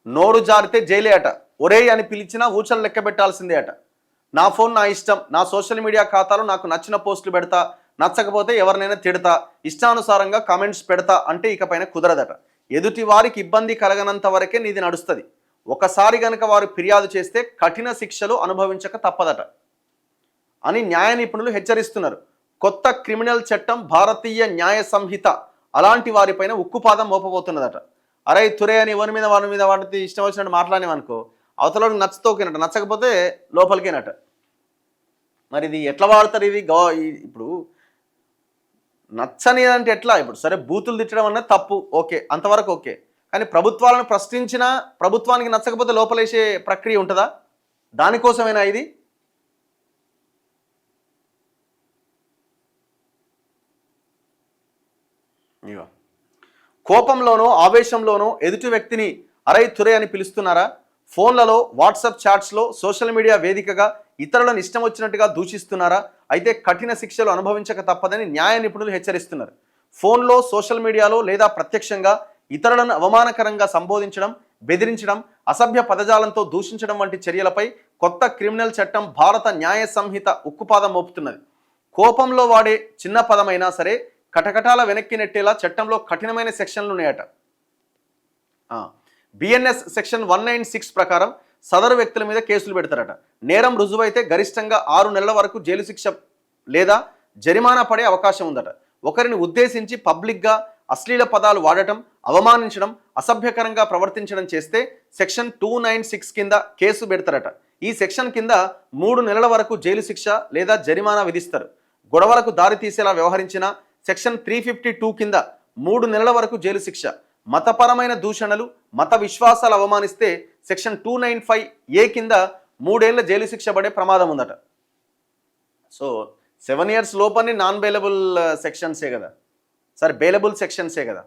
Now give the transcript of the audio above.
నోరు జారితే జైలే అట. ఒరేయ్ అని పిలిచినా ఊచలు లెక్క పెట్టాల్సిందే అట. నా ఫోన్ నా ఇష్టం, నా సోషల్ మీడియా ఖాతాలో నాకు నచ్చిన పోస్టులు పెడతా, నచ్చకపోతే ఎవరినైనా తిడతా, ఇష్టానుసారంగా కామెంట్స్ పెడతా అంటే ఇకపైన కుదరదట. ఎదుటి వారికి ఇబ్బంది కలగనంత వరకే నీది నడుస్తుంది. ఒకసారి గనక వారు ఫిర్యాదు చేస్తే కఠిన శిక్షలు అనుభవించక తప్పదట అని న్యాయ నిపుణులు హెచ్చరిస్తున్నారు. కొత్త క్రిమినల్ చట్టం భారతీయ న్యాయ సంహిత అలాంటి వారిపైన ఉక్కుపాదం మోపబోతున్నదట. అరే తురే అని వారి మీద వాటి ఇష్టం వచ్చినట్టు మాట్లాడినవనుకో, అవతలకు నచ్చతోకేనట, నచ్చకపోతే లోపలికేనట. మరి ఇది ఎట్లా వాడతారు? ఇది ఇప్పుడు నచ్చని అంటే ఎట్లా? ఇప్పుడు సరే బూతులు తిట్టడం అన్నది తప్పు, ఓకే, అంతవరకు ఓకే. కానీ ప్రభుత్వాలను ప్రశ్నించినా ప్రభుత్వానికి నచ్చకపోతే లోపలేసే ప్రక్రియ ఉంటుందా? దానికోసమేనా ఇది? కోపంలోనో ఆవేశంలోనో ఎదుటి వ్యక్తిని అరై తురే అని పిలుస్తున్నారా? ఫోన్లలో, వాట్సాప్ చాట్స్లో, సోషల్ మీడియా వేదికగా ఇతరులను ఇష్టం వచ్చినట్టుగా దూషిస్తున్నారా? అయితే కఠిన శిక్షలు అనుభవించక తప్పదని న్యాయ నిపుణులు హెచ్చరిస్తున్నారు. ఫోన్లో, సోషల్ మీడియాలో లేదా ప్రత్యక్షంగా ఇతరులను అవమానకరంగా సంబోధించడం, బెదిరించడం, అసభ్య పదజాలంతో దూషించడం వంటి చర్యలపై కొత్త క్రిమినల్ చట్టం భారత న్యాయ సంహిత ఉక్కుపాదం మోపుతున్నది. కోపంలో వాడే చిన్న పదమైనా సరే కటకటాల వెనక్కి నెట్టేలా చట్టంలో కఠినమైన సెక్షన్లు ఉన్నాయట. బిఎన్ఎస్ సెక్షన్ 196 ప్రకారం సదరు వ్యక్తుల మీద కేసులు పెడతారట. నేరం రుజువైతే గరిష్టంగా 6 నెలల వరకు జైలు శిక్ష లేదా జరిమానా పడే అవకాశం ఉందట. ఒకరిని ఉద్దేశించి పబ్లిక్గా అశ్లీల పదాలు వాడటం, అవమానించడం, అసభ్యకరంగా ప్రవర్తించడం చేస్తే సెక్షన్ 296 కింద కేసు పెడతారట. ఈ సెక్షన్ కింద 3 నెలల వరకు జైలు శిక్ష లేదా జరిమానా విధిస్తారు. గొడవలకు దారి తీసేలా వ్యవహరించిన సెక్షన్ 352 కింద 3 నెలల వరకు జైలు శిక్ష. మతపరమైన దూషణలు, మత విశ్వాసాలు అవమానిస్తే సెక్షన్ 295A కింద 3 ఏళ్ల జైలు శిక్ష పడే ప్రమాదం ఉందట. సో 7 years లోపని నాన్ బెయిలబుల్ సెక్షన్సే కదా, సరే బెయిలబుల్ సెక్షన్సే కదా.